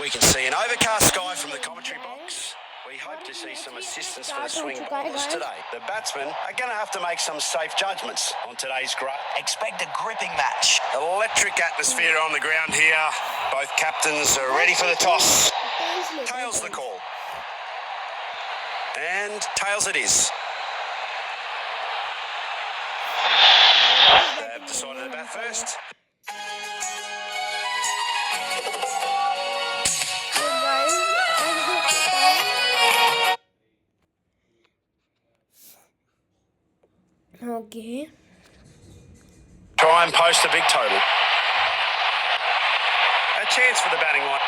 We can see an overcast sky from the commentary box. We hope to see some assistance for the swing bowlers today. The batsmen are going to have to make some safe judgments on today's grade. Expect a gripping match. Electric atmosphere on the ground here. Both captains are ready for the toss. Tails the call. And tails it is. They've decided to bat first. Okay. Try and post a big total. A chance for the batting line.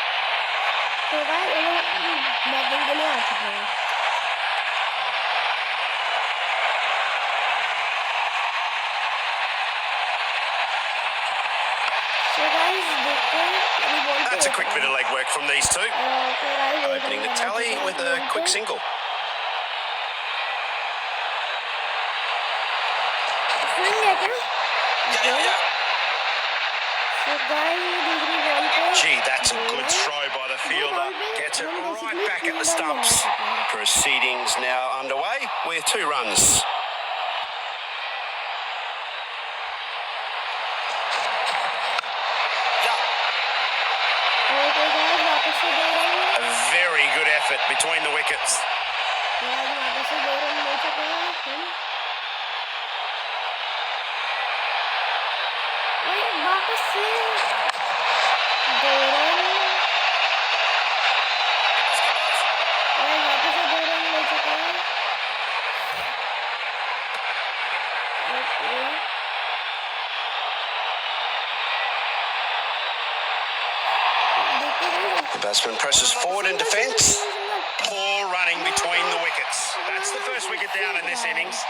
तो भाई ये लोग batting के लिए आ चुके हैं. So guys, that's a quick bit of leg work from these two. Opening the tally with a quick single. Gee, that's a good throw by the fielder. Gets it right back at the stumps. Proceedings now underway with 2 runs. A very good effort between the wickets. The batsman presses forward in defence. Poor running between the wickets. That's the first wicket down in this innings.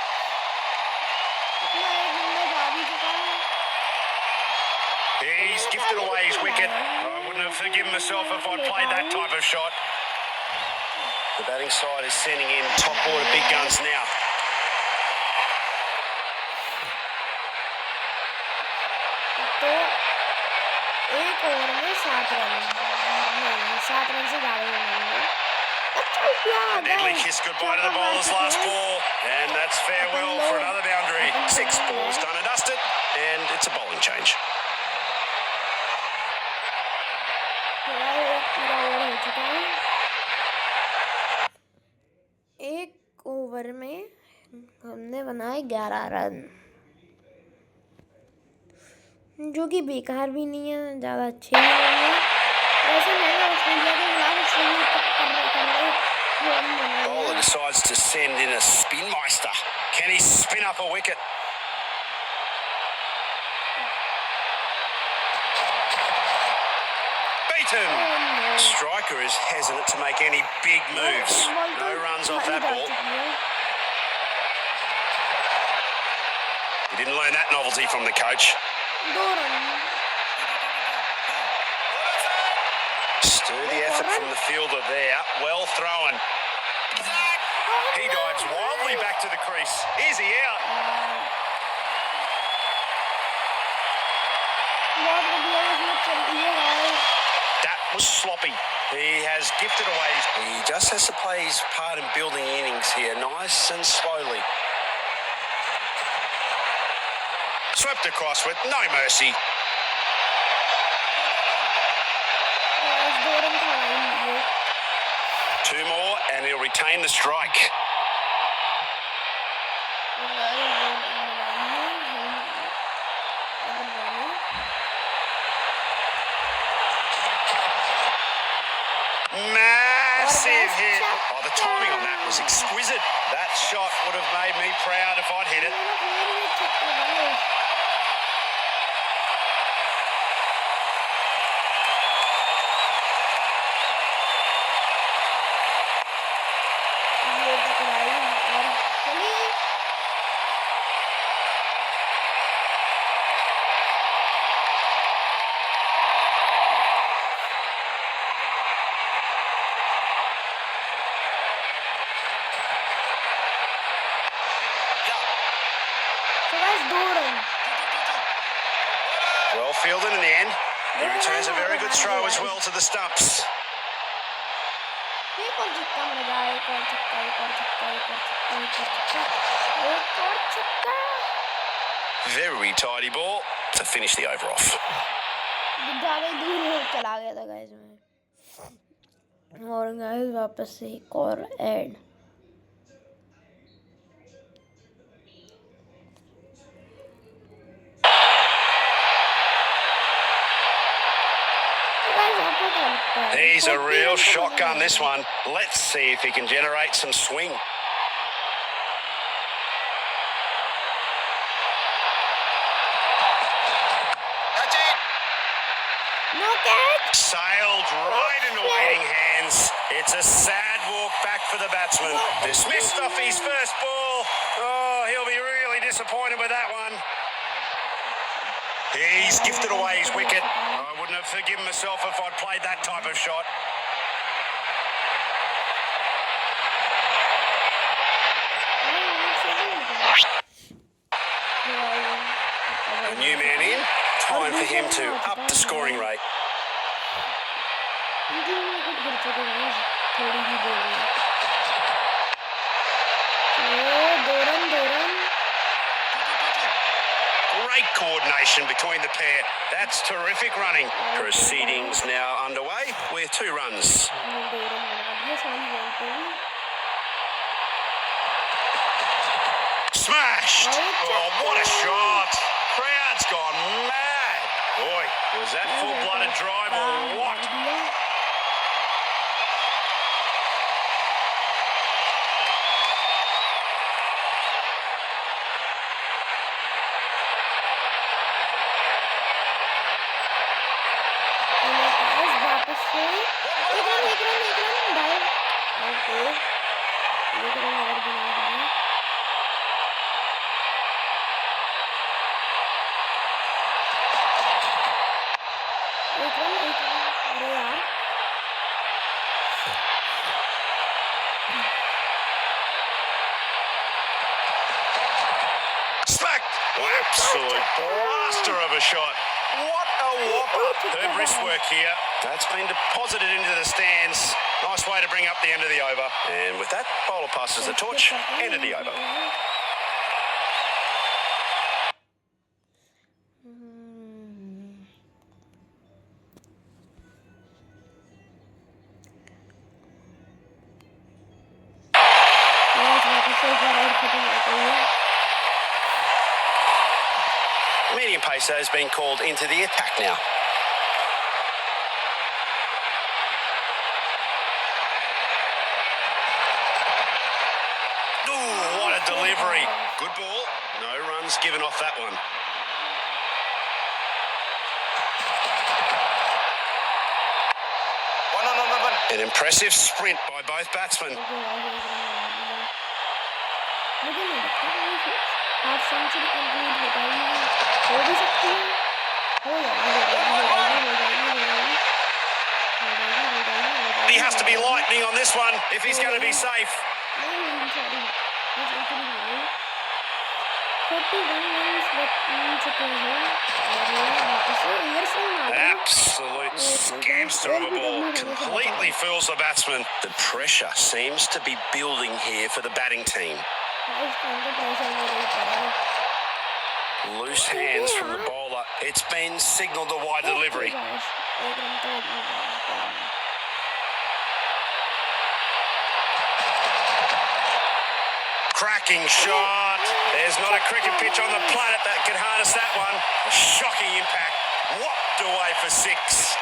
He's gifted away his wicket. I wouldn't have forgiven myself if I'd played that type of shot. The batting side is sending in top order big guns now. एक over में 7 run से ज्यादा नहीं. A deadly kiss goodbye to the bowler's last ball, and that's farewell for another boundary. 6 balls done and dusted, and it's a bowling change. एक over में हमने बनाए 11 run, जो कि बेकार भी नहीं है, ज़्यादा अच्छे भी नहीं है. ऐसे मैंने ऑस्ट्रेलिया के खिलाफ Bowler decides to send in a spin meister. Can he spin up a wicket? Beaten. Striker is hesitant to make any big moves. No runs off that ball. He didn't learn that novelty from the coach. Sturdy effort from the fielder there. Well thrown. He dives wildly back to the crease. Is he out? That was sloppy. He has gifted away. He just has to play his part in building innings here, nice and slowly. Swept across with no mercy. Two more and he'll retain the strike. Massive hit. Oh, the timing on that was exquisite. That shot would have made me proud if I'd hit it. Well fielded in the end. He returns a very good throw as well to the stumps. एक और छक्का मजा, एक और छक्का, एक और छक्का, एक और छक्का, एक और छक्का, एक और छक्का। Very tidy ball to finish the over off. ज़्यादा ही दूर चला गया था गाइस में। और गाइस वापस से एक और add. He's a real shotgun, this one. Let's see if he can generate some swing. That's it. No catch. Sailed right into waiting hands. It's a sad walk back for the batsman. Dismissed off his first ball. Oh, he'll be really disappointed with that one. He's gifted away his wicket. I wouldn't have forgiven myself if I'd played that type of shot. A new man in. Time for him to up the scoring rate. Great coordination between the pair. That's terrific running. Proceedings now underway with 2 runs. Smashed! Oh, what a shot! Crowd's gone mad. Boy, was that full-blooded drive or what? Smack! Absolute blaster of a shot. What a whopper. Good wrist work here. That's been deposited into the stands. Nice way to bring up the end of the over. And with that, bowler passes the torch. End of the over. Medium pacer has been called into the attack now. Ooh, what a delivery. Good ball. No runs given off that one. One. An impressive sprint by both batsmen. Half century complete हो जाएगी, हो भी सकती है, हो जाएगी। He has to be lightning on this one if he's going to be safe. Absolute scamster of a ball. Completely fools the batsman. The pressure seems to be building here for the batting team. Loose hands from the bowler. It's been signalled a wide delivery. Cracking shot. There's not a cricket pitch on the planet that could harness that one. A shocking impact. Whopped away for 6.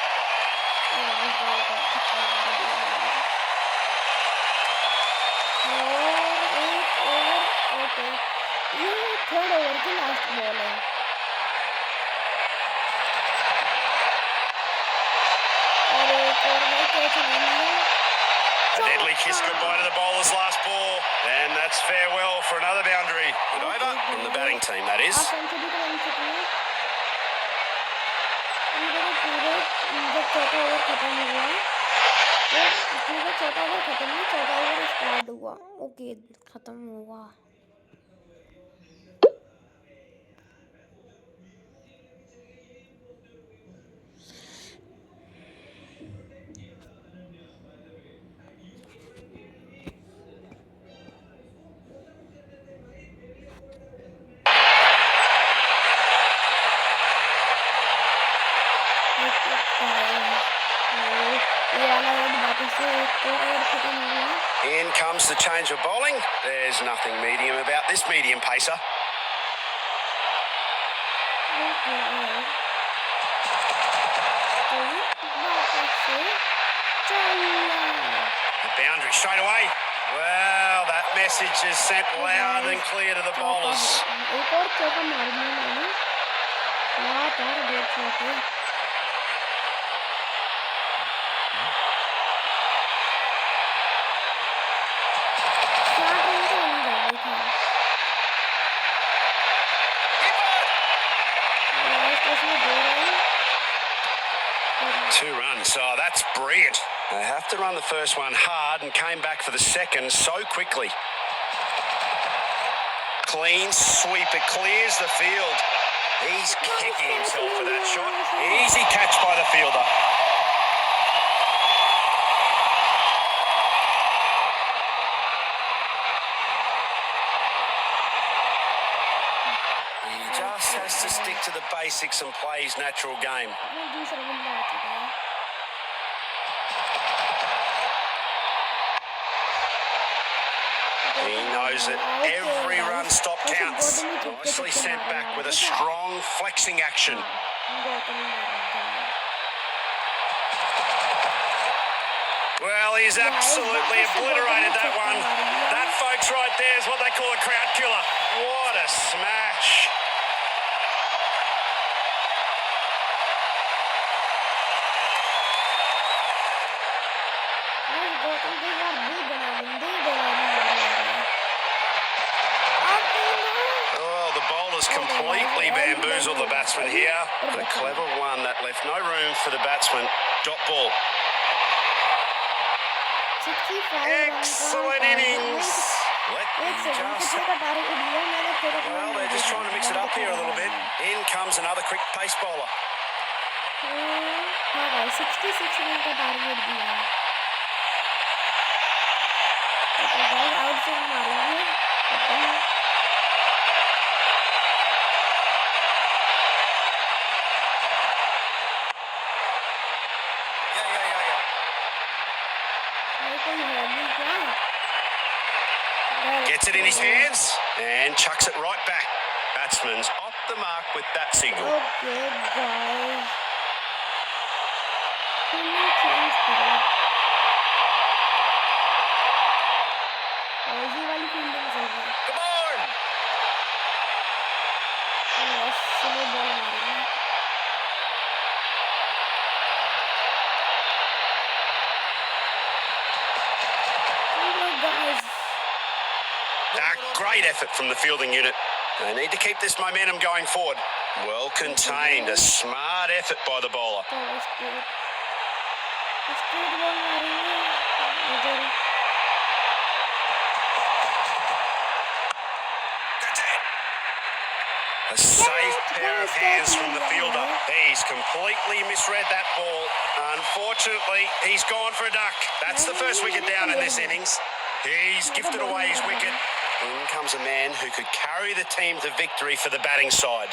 ये third over की last ball है। और एक और है catch नहीं है। A deadly kiss goodbye to the bowler's last ball, and that's farewell for another boundary. Good over from the batting team, that is. जब चौथा ओवर खत्म हुआ तो चौथा ओवर खत्म नहीं, चौथा ओवर स्टार्ट हुआ। ओके, खत्म हुआ। ये वाला ओवर वापस से एक और ओवर खत्म हो गया In comes the change of bowling. There's nothing medium about this medium pacer. Okay और तो वापस से चला The boundary straight away. Well, that message is sent loud and clear to the bowlers. एक और चौका मार दिया मैंने लगातार 2 चौके Two runs. Oh, that's brilliant. They have to run the first one hard and came back for the second so quickly. Clean sweep. It clears the field. He's kicking himself for that shot. Easy catch by the fielder. He just has to stick to the basics and play his natural game. दूसरा बंदा आ चुका है He knows that every run stop counts. Nicely sent back with a strong flexing action. Well, he's absolutely obliterated that one. That, folks, right there is what they call a crowd killer. What a smash. Oh, the bowler's completely bamboozled the batsman here. But a clever one that left no room for the batsman. Dot ball. Excellent innings. Well, they're just trying to mix it up here a little bit. In comes another quick pace bowler. हाँ भाई 66 run का target दिया है तो भाई out से मारेंगे Gets it in his hands and chucks it right back. Batsman's off the mark with that signal. Okay, guys. Change करो ऐसी वाली फील्डिंग चाहिए Come on! स्लो बॉल मारेंगे Great effort from the fielding unit. They need to keep this momentum going forward. Well contained. A smart effort by the bowler. A safe pair of hands from the fielder. He's completely misread that ball. Unfortunately, he's gone for a duck. That's the first wicket down in this innings. He's gifted away his wicket. In comes a man who could carry the team to victory for the batting side.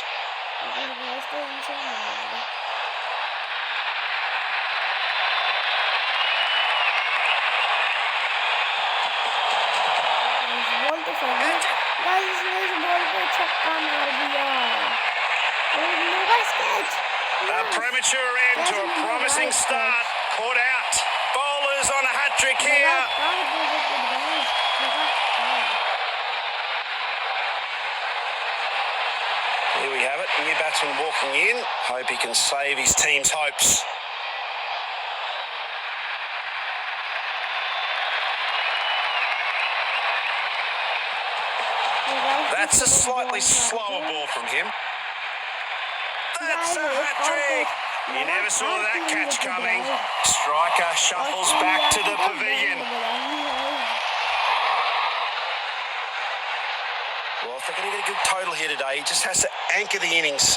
A premature end to a promising start. Caught out. Bowlers on a hat-trick here. Here we have it. New batsman walking in. Hope he can save his team's hopes. That's a slightly slower ball from him. That's a hat-trick. You never saw that catch coming. Striker shuffles back to the pavilion. Well, if they're going to get a good total here today, he just has to anchor the innings.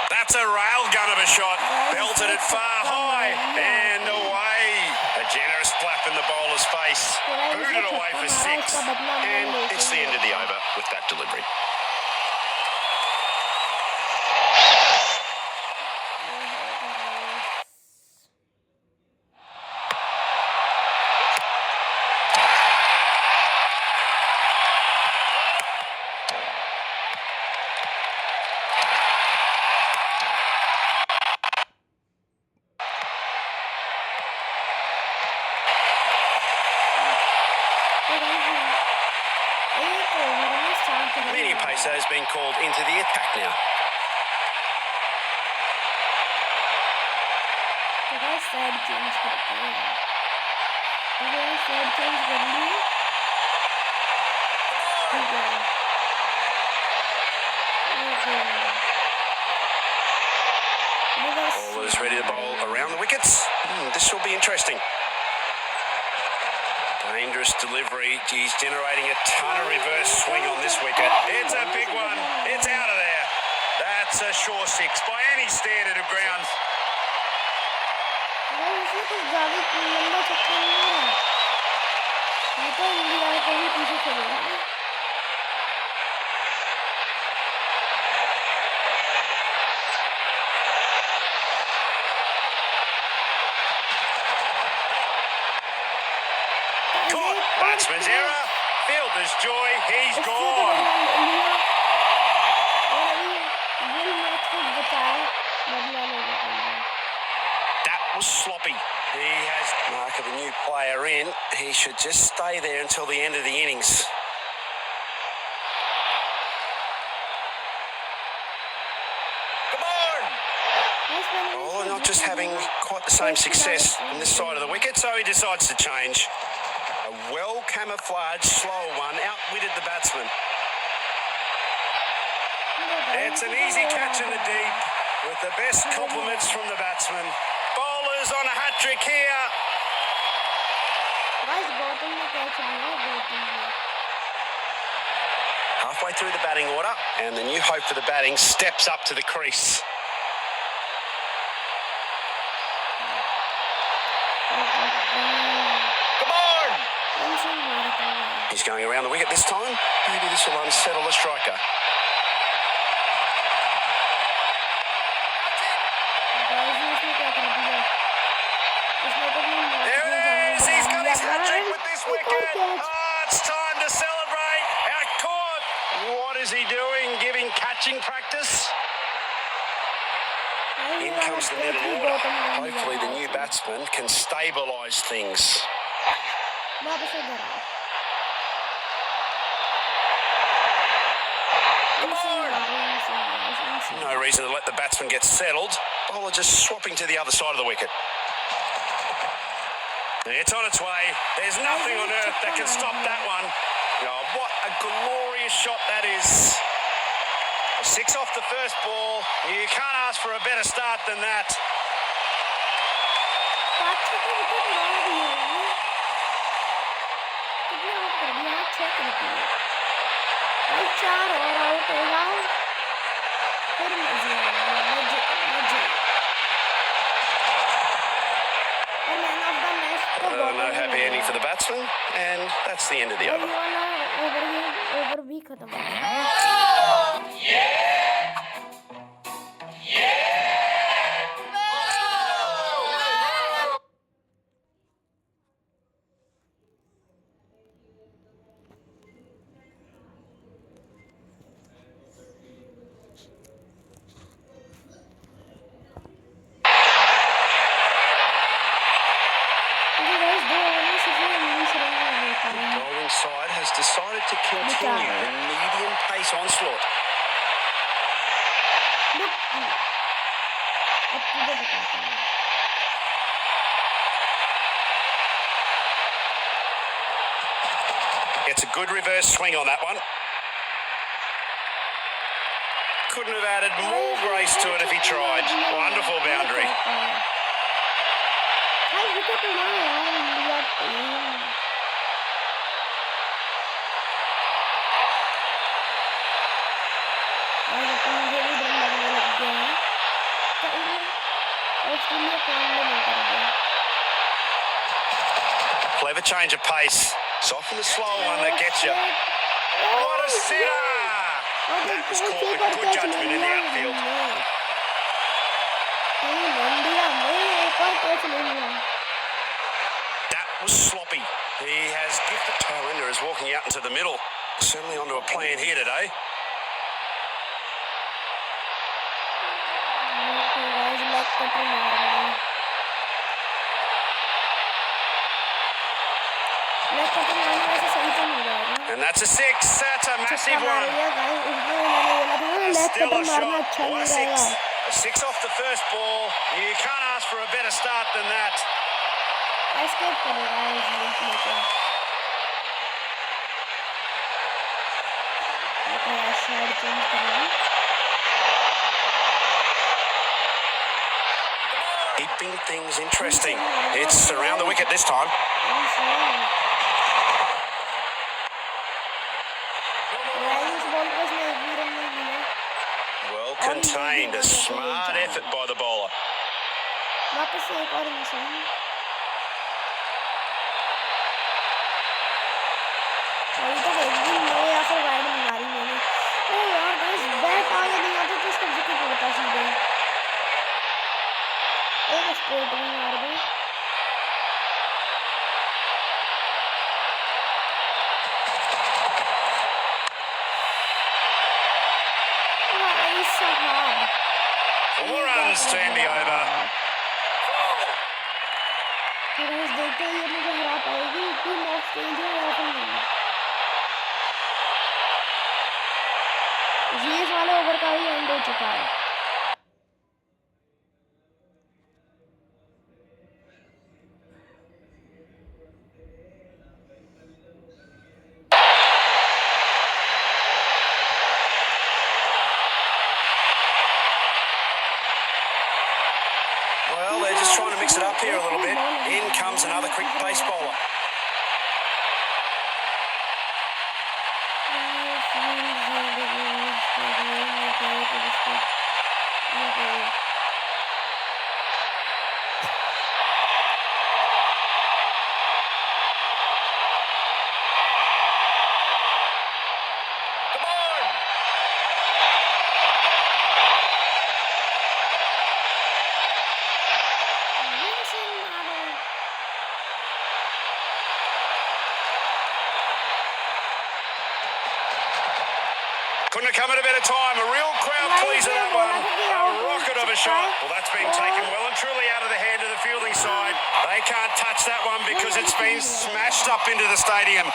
That's a railgun of a shot. Belted it far high and away. A generous slap in the bowler's face. Booted away for 6. And it's the end of the over with that delivery. Medium pacer has been called into the attack now. Side change करते हैं side change कर ली ठीक है Bowlers ready to bowl around the wickets. This will be interesting. Dangerous delivery. He's generating a ton of reverse swing on this wicket. It's a big one. It's out of there. That's a sure 6 by any standard of ground. Batsman's error. Fielder's joy. He's gone. That was sloppy. He has mark of a new player in. He should just stay there until the end of the innings. Come on! Oh, not just having quite the same success on this side of the wicket, so he decides to change. A well-camouflaged, slow one outwitted the batsman. It's an easy catch in the deep with the best compliments from the batsman. Bowlers on a hat-trick here. Halfway through the batting order, and the new hope for the batting steps up to the crease. He's going around the wicket this time. Maybe this will unsettle the striker. There it is. He's got his hat-trick with this wicket. Oh, it's time to celebrate. Out caught. What is he doing? Giving catching practice? In comes the middle order. Hopefully the new batsman can stabilise things. No reason to let the batsman get settled. Bowler just swapping to the other side of the wicket. It's on its way. There's nothing on earth that can stop that one. Oh, what a glorious shot that is. 6 off the first ball. You can't ask for a better start than that. No happy ending for the batsman, and that's the end of the over. Side has decided to continue the medium pace onslaught. It's a good reverse swing on that one. Couldn't have added more grace to it if he tried. Wonderful boundary. Never change of pace. It's often the slow one that gets you. What a sitter! That was caught with good judgment in the outfield. That was sloppy. He has gifted. Tylinder is walking out into the middle. Certainly onto a plan here today. And that's a six. That's a massive one. Still a shot. What a six. A six off the first ball. You can't ask for a better start than that. Keeping things interesting. It's around the wicket this time. Well contained. A smart effort by the bowler. Four runs to end the over. देखते ही ये मुझे हरा पाएगी team of change है या फिर नहीं ये वाले ओवर का ही एंड हो चुका है Well, they're just trying to mix it up here a little bit. In comes another quick pace bowler. Couldn't have come at a better time. A real crowd pleaser, that one. A rocket of a shot. Well, that's been taken well and truly out of the hand of the fielding side. They can't touch that one because it's been smashed up into the stadium.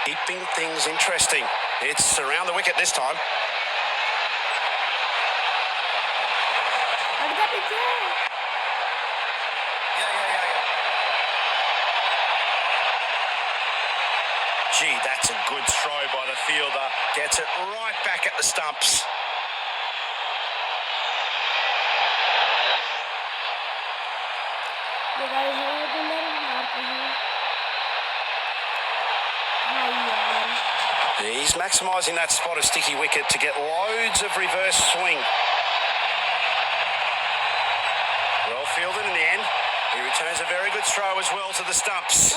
Keeping things interesting. It's around the wicket this time. Gee, that's a good throw by the fielder. Gets it right back at the stumps. He's maximising that spot of sticky wicket to get loads of reverse swing. Well fielded in the end. He returns a very good throw as well to the stumps.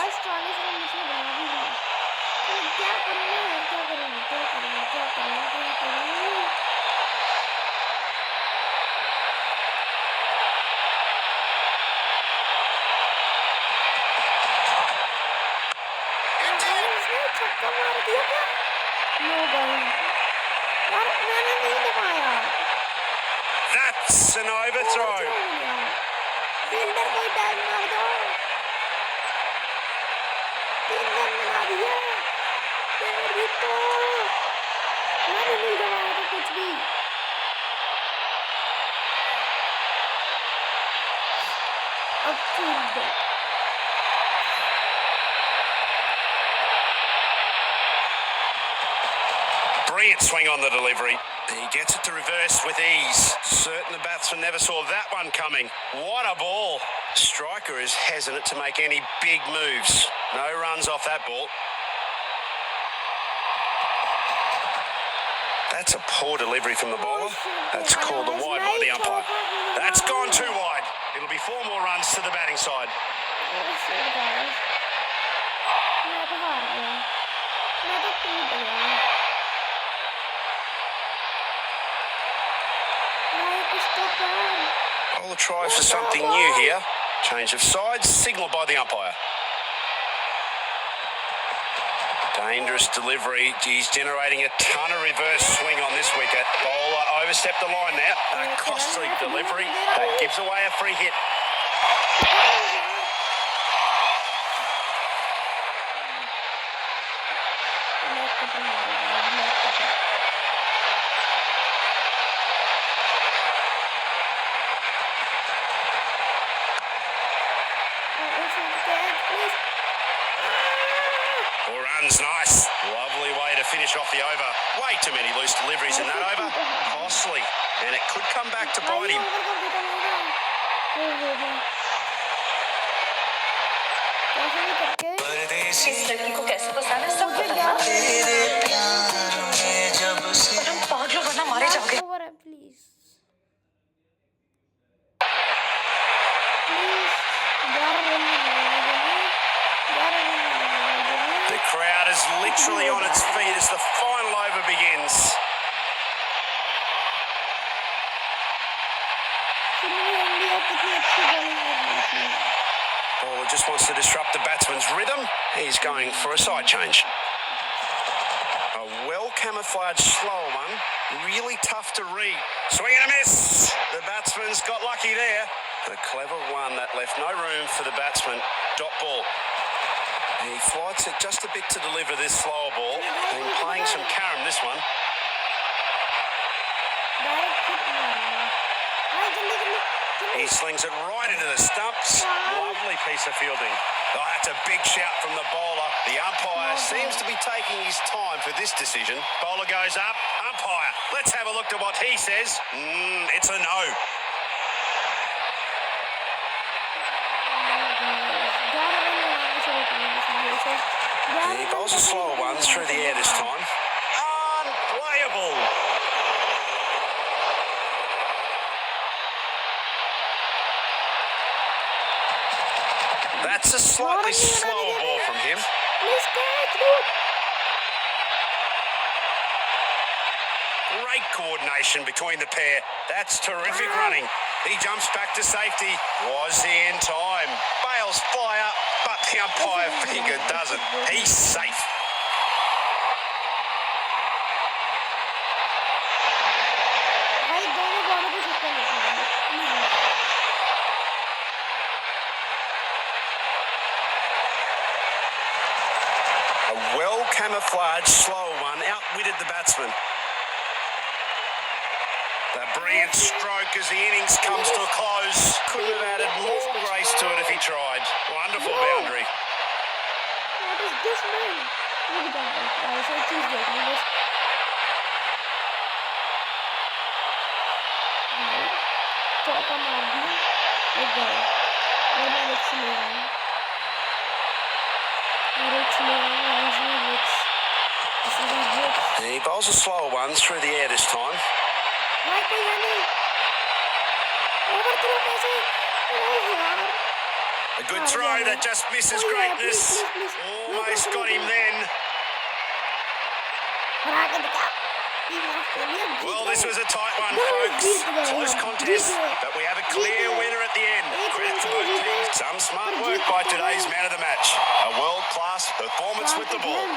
That's an overthrow. the delivery. He gets it to reverse with ease. Certain the batsman never saw that one coming. What a ball. Striker is hesitant to make any big moves. No runs off that ball. That's a poor delivery from the bowler. That's called a wide by the umpire. That's gone too wide. It'll be 4 more runs to the batting side. Bowler tries for something new here. Change of sides, signalled by the umpire. Dangerous delivery. He's generating a ton of reverse swing on this wicket. Bowler overstepped the line now. A costly delivery. That gives away a free hit. Runs nice. Lovely way to finish off the over. Way too many loose deliveries in that over. Costly. And it could come back to bite him. इस लड़की को कैसे पसंद है सब पता है तुम पागल वरना मारे जाओगे The crowd is literally on its feet as the final over begins. Bowler just wants to disrupt the batsman's rhythm. He's going for a side change. A well-camouflaged slow one. Really tough to read. Swing and a miss. The batsman's got lucky there. A clever one that left no room for the batsman. Dot ball. He flights it just a bit to deliver this slower ball. Been playing some carom this one. He slings it right into the stumps. Lovely piece of fielding. Oh, that's a big shout from the bowler. The umpire seems to be taking his time for this decision. Bowler goes up. Umpire. Let's have a look at what he says. It's a no. He bowls a slower one through the air this time. Unplayable. That's a slightly slower ball from him. Great coordination between the pair. That's terrific running. He jumps back to safety. Was he in time? Bales fire, but the umpire finger doesn't. He's safe. A well-camouflaged slow one outwitted the batsman. A brilliant stroke as the innings comes to a close. Couldn't have added more grace to it if he tried. Wonderful boundary. What is this man? Look at that, guys. I choose this. Chauka मार दिया. एक गए. और मैं next ले आया. He bowls a slower one through the air this time. A good throw that just misses greatness. Almost got him then. Well, this was a tight one, folks. Close contest, but we have a clear winner at the end. Credit to both teams. Some smart work by today's man of the match. A world-class performance with the ball.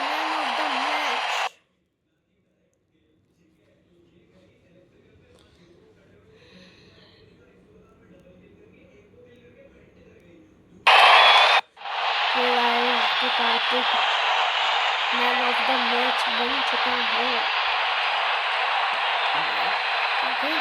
Man of the match बन चुका है. Okay,